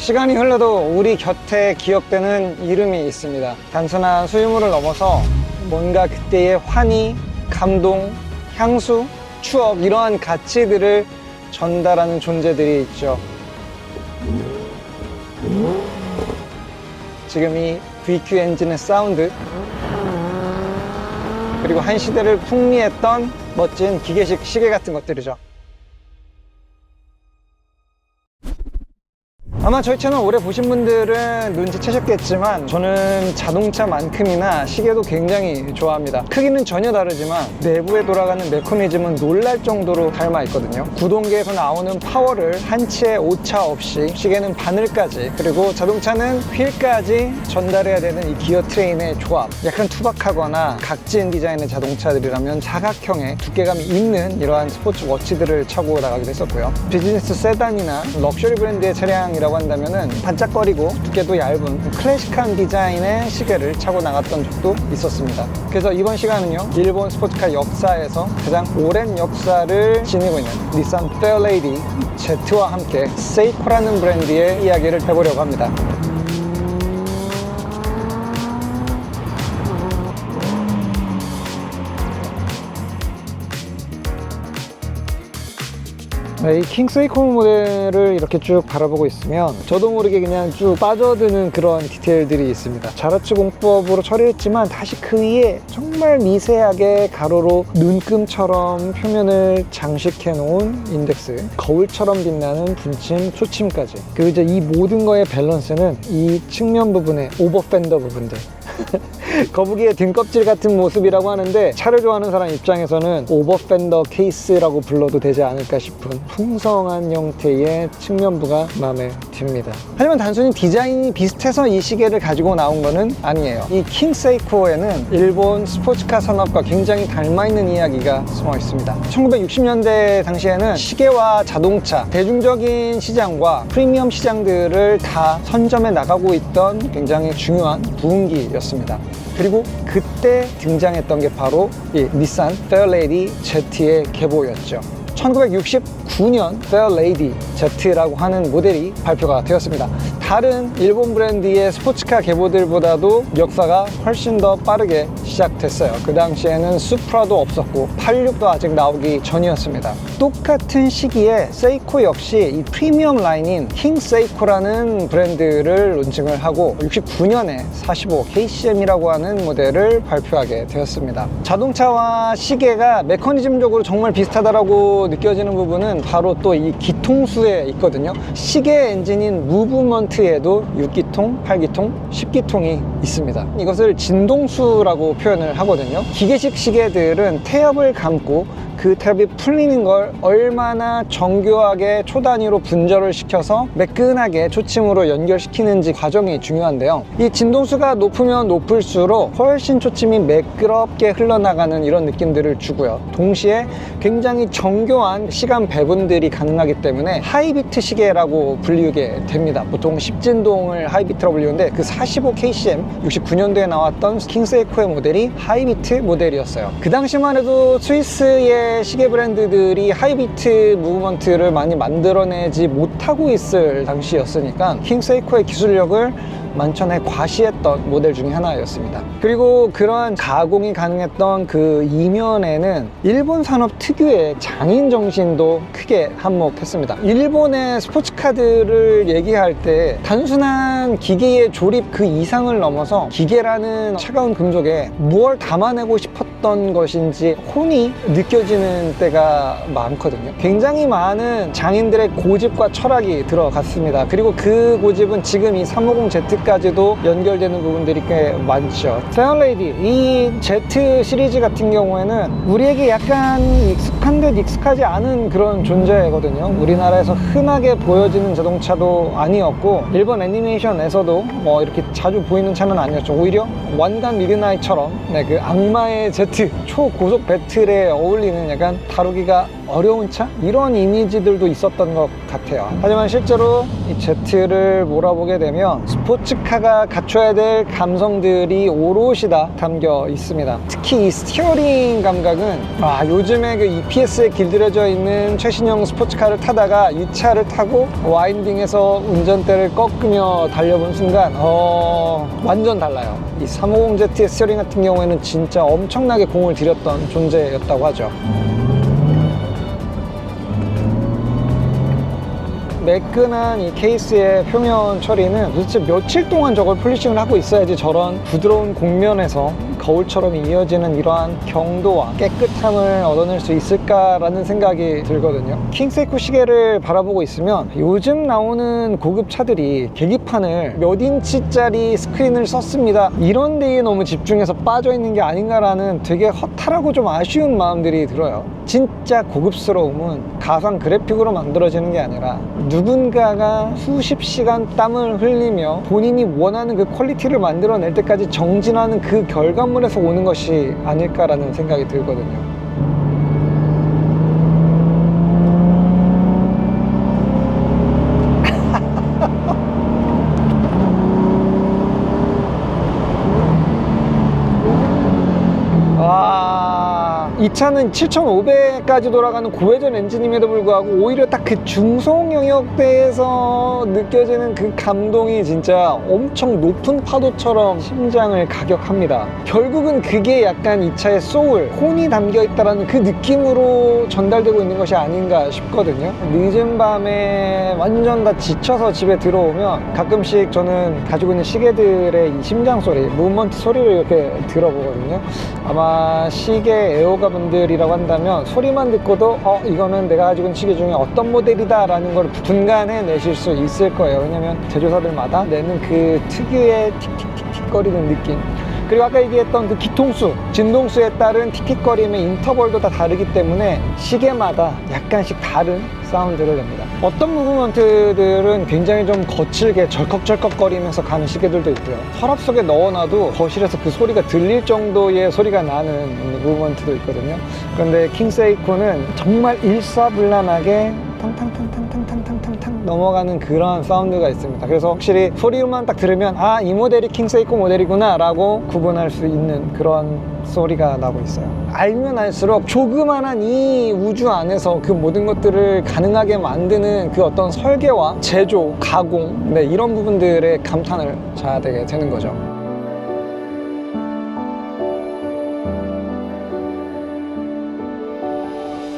시간이 흘러도 우리 곁에 기억되는 이름이 있습니다. 단순한 소유물을 넘어서 뭔가 그때의 환희, 감동, 향수, 추억, 이러한 가치들을 전달하는 존재들이 있죠. 지금 이 VQ 엔진의 사운드, 그리고 한 시대를 풍미했던 멋진 기계식 시계 같은 것들이죠. 아마 저희 채널 오래 보신 분들은 눈치채셨겠지만 저는 자동차만큼이나 시계도 굉장히 좋아합니다. 크기는 전혀 다르지만 내부에 돌아가는 메커니즘은 놀랄 정도로 닮아 있거든요. 구동계에서 나오는 파워를 한치의 오차 없이, 시계는 바늘까지, 그리고 자동차는 휠까지 전달해야 되는 이 기어 트레인의 조합. 약간 투박하거나 각진 디자인의 자동차들이라면 사각형의 두께감이 있는 이러한 스포츠 워치들을 차고 나가기도 했었고요. 비즈니스 세단이나 럭셔리 브랜드의 차량이라고 한다면은 반짝거리고 두께도 얇은 클래식한 디자인의 시계를 차고 나갔던 적도 있었습니다. 그래서 이번 시간은요, 일본 스포츠카 역사에서 가장 오랜 역사를 지니고 있는 닛산 페어레이디 Z와 함께 세이코라는 브랜드의 이야기를 해보려고 합니다. 이 킹 세이코 모델을 이렇게 쭉 바라보고 있으면 저도 모르게 그냥 쭉 빠져드는 그런 디테일들이 있습니다. 자라치 공법으로 처리했지만 다시 그 위에 정말 미세하게 가로로 눈금처럼 표면을 장식해 놓은 인덱스, 거울처럼 빛나는 분침, 초침까지, 그리고 이제 이 모든 거의 밸런스는 이 측면 부분의 오버펜더 부분들 거북이의 등껍질 같은 모습이라고 하는데, 차를 좋아하는 사람 입장에서는 오버펜더 케이스라고 불러도 되지 않을까 싶은 풍성한 형태의 측면부가 마음에 듭니다. 하지만 단순히 디자인이 비슷해서 이 시계를 가지고 나온 거는 아니에요. 이 킹 세이코에는 일본 스포츠카 산업과 굉장히 닮아있는 이야기가 숨어 있습니다. 1960년대 당시에는 시계와 자동차, 대중적인 시장과 프리미엄 시장들을 다 선점해 나가고 있던 굉장히 중요한 부흥기였습니다. 그리고 그때 등장했던 게 바로 이 닛산 페어레이디 Z의 계보였죠. 1969년 페어레이디 Z라고 하는 모델이 발표가 되었습니다. 다른 일본 브랜드의 스포츠카 계보들보다도 역사가 훨씬 더 빠르게 시작됐어요. 그 당시에는 수프라도 없었고 86도 아직 나오기 전이었습니다. 똑같은 시기에 세이코 역시 이 프리미엄 라인인 킹 세이코라는 브랜드를 론칭을 하고 69년에 45 KCM이라고 하는 모델을 발표하게 되었습니다. 자동차와 시계가 메커니즘적으로 정말 비슷하다라고 느껴지는 부분은 바로 또 이 기통수에 있거든요. 시계 엔진인 무브먼트에도 6기통, 8기통, 10기통이 있습니다. 이것을 진동수라고 표현을 하거든요. 기계식 시계들은 태엽을 감고 그 태엽이 풀리는 걸 얼마나 정교하게 초단위로 분절을 시켜서 매끈하게 초침으로 연결시키는지 과정이 중요한데요. 이 진동수가 높으면 높을수록 훨씬 초침이 매끄럽게 흘러나가는 이런 느낌들을 주고요. 동시에 굉장히 정교한 시간 배분들이 가능하기 때문에 하이비트 시계라고 불리게 됩니다. 보통 10진동을 하이비트라고 불리는데 그 45KCM 69년도에 나왔던 킹세이코의 모델이 하이비트 모델이었어요. 그 당시만 해도 스위스의 시계 브랜드들이 하이비트 무브먼트를 많이 만들어내지 못하고 있을 당시였으니까 킹세이코의 기술력을 만천에 과시했던 모델 중에 하나였습니다. 그리고 그러한 가공이 가능했던 그 이면에는 일본 산업 특유의 장인 정신도 크게 한몫했습니다. 일본의 스포츠카들을 얘기할 때 단순한 기계의 조립 그 이상을 넘어서 기계라는 차가운 금속에 무엇을 담아내고 싶었던 것인지 혼이 느껴지는 때가 많거든요. 굉장히 많은 장인들의 고집과 철학이 들어갔습니다. 그리고 그 고집은 지금 이 350Z 까지도 연결되는 부분들이 꽤 많죠. 페어레이디, 이 Z 시리즈 같은 경우에는 우리에게 약간 익숙한 듯 익숙하지 않은 그런 존재거든요. 우리나라에서 흔하게 보여지는 자동차도 아니었고 일본 애니메이션에서도 뭐 이렇게 자주 보이는 차는 아니었죠. 오히려 완간 미드나잇처럼 그 악마의 Z, 초고속 배틀에 어울리는 약간 다루기가 어려운 차? 이런 이미지들도 있었던 것 같아요. 하지만 실제로 이 Z를 몰아보게 되면 스포츠카가 갖춰야 될 감성들이 오롯이 다 담겨 있습니다. 특히 이 스티어링 감각은 요즘에 그 EPS에 길들여져 있는 최신형 스포츠카를 타다가 이 차를 타고 와인딩에서 운전대를 꺾으며 달려본 순간 완전 달라요. 이 350Z의 스티어링 같은 경우에는 진짜 엄청나게 공을 들였던 존재였다고 하죠. 매끈한 이 케이스의 표면 처리는 도대체 며칠 동안 저걸 폴리싱을 하고 있어야지 저런 부드러운 곡면에서 거울처럼 이어지는 이러한 경도와 깨끗함을 얻어낼 수 있을까라는 생각이 들거든요. 킹세이코 시계를 바라보고 있으면 요즘 나오는 고급 차들이 계기판을 몇 인치짜리 스크린을 썼습니다, 이런 데에 너무 집중해서 빠져 있는 게 아닌가라는 되게 허탈하고 좀 아쉬운 마음들이 들어요. 진짜 고급스러움은 가상 그래픽으로 만들어지는 게 아니라 누군가가 수십 시간 땀을 흘리며 본인이 원하는 그 퀄리티를 만들어낼 때까지 정진하는 그 결과물에서 오는 것이 아닐까라는 생각이 들거든요. 이 차는 7500까지 돌아가는 고회전 엔진임에도 불구하고 오히려 딱 그 중속 영역대에서 느껴지는 그 감동이 진짜 엄청 높은 파도처럼 심장을 가격합니다. 결국은 그게 약간 이 차의 소울, 혼이 담겨있다는 그 느낌으로 전달되고 있는 것이 아닌가 싶거든요. 늦은 밤에 완전 다 지쳐서 집에 들어오면 가끔씩 저는 가지고 있는 시계들의 이 심장 소리, 무브먼트 소리를 이렇게 들어보거든요. 아마 시계 애호가 분들이라고 한다면 소리만 듣고도 이거는 내가 가지고 있는 시계 중에 어떤 모델이다 라는 걸 분간해 내실 수 있을 거예요. 왜냐면 제조사들마다 내는 그 특유의 틱틱틱틱 거리는 느낌, 그리고 아까 얘기했던 그 기통수, 진동수에 따른 틱틱거림의 인터벌도 다 다르기 때문에 시계마다 약간씩 다른 사운드를 냅니다. 어떤 무브먼트들은 굉장히 좀 거칠게 절컥절컥거리면서 가는 시계들도 있고요. 서랍 속에 넣어놔도 거실에서 그 소리가 들릴 정도의 소리가 나는 무브먼트도 있거든요. 그런데 킹세이코는 정말 일사불란하게 탕탕탕탕탕탕탕탕 넘어가는 그런 사운드가 있습니다. 그래서 확실히 소리만 딱 들으면 이 모델이 킹세이코 모델이구나 라고 구분할 수 있는 그런 소리가 나고 있어요. 알면 알수록 조그만한 이 우주 안에서 그 모든 것들을 가능하게 만드는 그 어떤 설계와 제조, 가공, 이런 부분들에 감탄을 자야 되게 되는 거죠.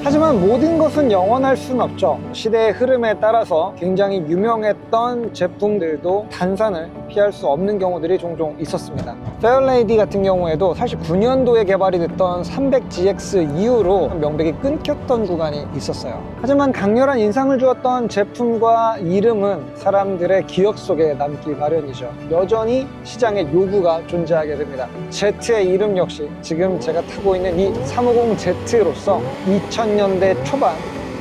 하지만 모든 것은 영원할 수는 없죠. 시대의 흐름에 따라서 굉장히 유명했던 제품들도 단산을 피할 수 없는 경우들이 종종 있었습니다. 페어레이디 같은 경우에도 사실 9년도에 개발이 됐던 300GX 이후로 명백히 끊겼던 구간이 있었어요. 하지만 강렬한 인상을 주었던 제품과 이름은 사람들의 기억 속에 남기 마련이죠. 여전히 시장에 요구가 존재하게 됩니다. Z의 이름 역시 지금 제가 타고 있는 이 350Z로서 2000년대 초반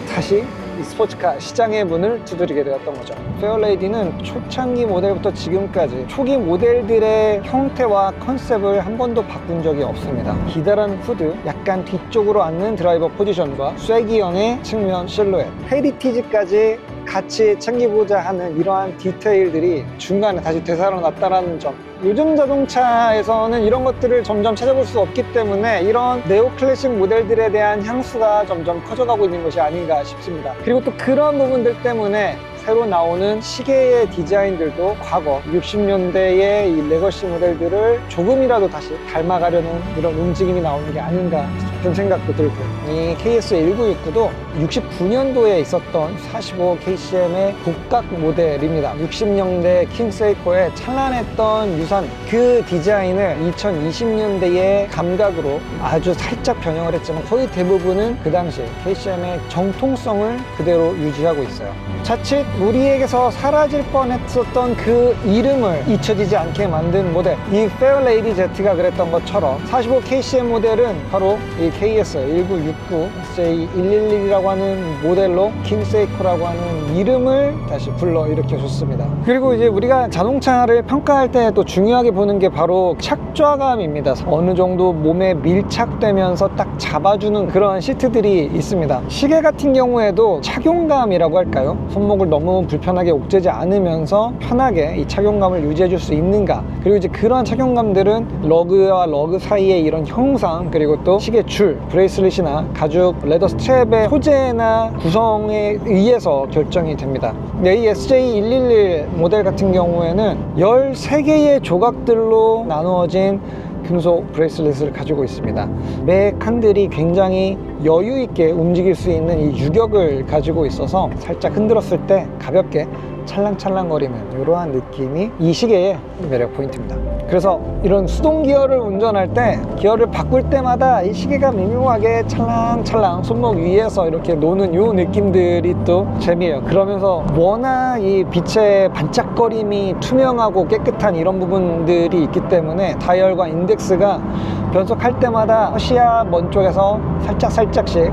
다시 이 스포츠카 시장의 문을 두드리게 되었던 거죠. 페어레이디는 초창기 모델부터 지금까지 초기 모델들의 형태와 컨셉을 한 번도 바꾼 적이 없습니다. 기다란 후드, 약간 뒤쪽으로 앉는 드라이버 포지션과 쐐기형의 측면 실루엣, 헤리티지까지 같이 챙기고자 하는 이러한 디테일들이 중간에 다시 되살아났다는 점, 요즘 자동차에서는 이런 것들을 점점 찾아볼 수 없기 때문에 이런 네오 클래식 모델들에 대한 향수가 점점 커져가고 있는 것이 아닌가 싶습니다. 그리고 또 그런 부분들 때문에 새로 나오는 시계의 디자인들도 과거 60년대의 이 레거시 모델들을 조금이라도 다시 닮아가려는 이런 움직임이 나오는 게 아닌가 싶은 생각도 들고요. 이 KS1969도 69년도에 있었던 45KCM의 복각 모델입니다. 60년대 킹세이코의 찬란했던 유산, 그 디자인을 2020년대의 감각으로 아주 살짝 변형을 했지만 거의 대부분은 그 당시 KCM의 정통성을 그대로 유지하고 있어요. 자칫 우리에게서 사라질 뻔했었던 그 이름을 잊혀지지 않게 만든 모델, 이 페어레이디 Z가 그랬던 것처럼 45KCM 모델은 바로 이 KS1969 SJ111이라고 하는 모델로 킹세이코라고 하는 이름을 다시 불러일으켜 줬습니다. 그리고 이제 우리가 자동차를 평가할 때 또 중요하게 보는 게 바로 착좌감입니다. 어느 정도 몸에 밀착되면서 딱 잡아주는 그런 시트들이 있습니다. 시계 같은 경우에도 착용감이라고 할까요? 손목을 너무 불편하게 옥죄지 않으면서 편하게 이 착용감을 유지해 줄 수 있는가. 그리고 이제 그러한 착용감들은 러그와 러그 사이의 이런 형상, 그리고 또 시계 줄, 브레이슬릿이나 가죽, 레더 스트랩의 소재나 구성에 의해서 결정이 됩니다. 네, 이 SJ111 모델 같은 경우에는 13개의 조각들로 나누어진 금속 브레이슬릿을 가지고 있습니다. 매 칸들이 굉장히 여유 있게 움직일 수 있는 이 유격을 가지고 있어서 살짝 흔들었을 때 가볍게 찰랑찰랑거리는 이러한 느낌이 이 시계의 매력 포인트입니다. 그래서 이런 수동 기어를 운전할 때 기어를 바꿀 때마다 이 시계가 미묘하게 찰랑찰랑 손목 위에서 이렇게 노는 이 느낌들이 또 재미예요. 그러면서 워낙 이 빛의 반짝거림이 투명하고 깨끗한 이런 부분들이 있기 때문에 다이얼과 인덱스가 변속할 때마다 시야 먼 쪽에서 살짝씩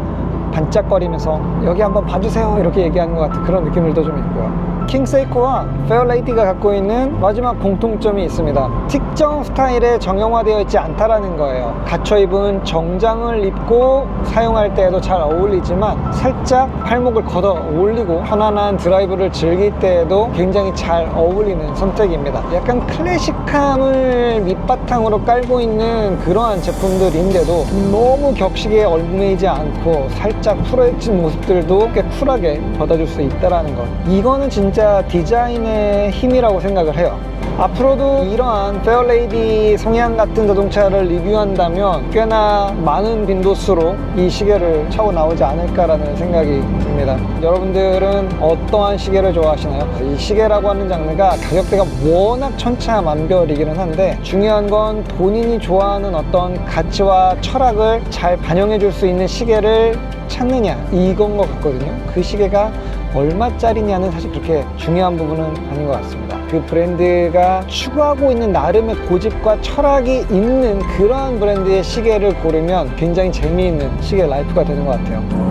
반짝거리면서 여기 한번 봐주세요 이렇게 얘기하는 것 같은 그런 느낌들도 좀 있고요. 킹세이코와 페어레이디가 갖고 있는 마지막 공통점이 있습니다. 특정 스타일에 정형화되어 있지 않다라는 거예요. 갖춰 입은 정장을 입고 사용할 때에도 잘 어울리지만 살짝 팔목을 걷어 올리고 편안한 드라이브를 즐길 때에도 굉장히 잘 어울리는 선택입니다. 약간 클래식함을 밑바탕으로 깔고 있는 그러한 제품들인데도 너무 격식에 얽매이지 않고 살짝 풀어헤친 모습들도 꽤 쿨하게 받아줄 수 있다는 것. 이거는 진짜 디자인의 힘이라고 생각을 해요. 앞으로도 이러한 페어레이디 성향 같은 자동차를 리뷰한다면 꽤나 많은 빈도수로 이 시계를 차고 나오지 않을까라는 생각이 듭니다. 여러분들은 어떠한 시계를 좋아하시나요? 이 시계라고 하는 장르가 가격대가 워낙 천차만별이기는 한데 중요한 건 본인이 좋아하는 어떤 가치와 철학을 잘 반영해 줄 수 있는 시계를 찾느냐 이건 것 같거든요. 그 시계가 얼마짜리냐는 사실 그렇게 중요한 부분은 아닌 것 같습니다. 그 브랜드가 추구하고 있는 나름의 고집과 철학이 있는 그러한 브랜드의 시계를 고르면 굉장히 재미있는 시계 라이프가 되는 것 같아요.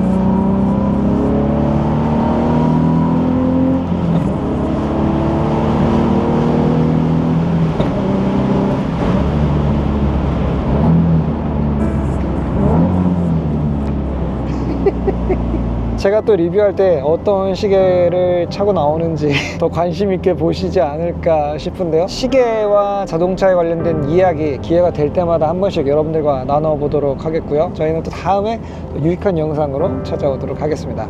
제가 또 리뷰할 때 어떤 시계를 차고 나오는지 더 관심 있게 보시지 않을까 싶은데요. 시계와 자동차에 관련된 이야기 기회가 될 때마다 한 번씩 여러분들과 나눠보도록 하겠고요. 저희는 또 다음에 유익한 영상으로 찾아오도록 하겠습니다.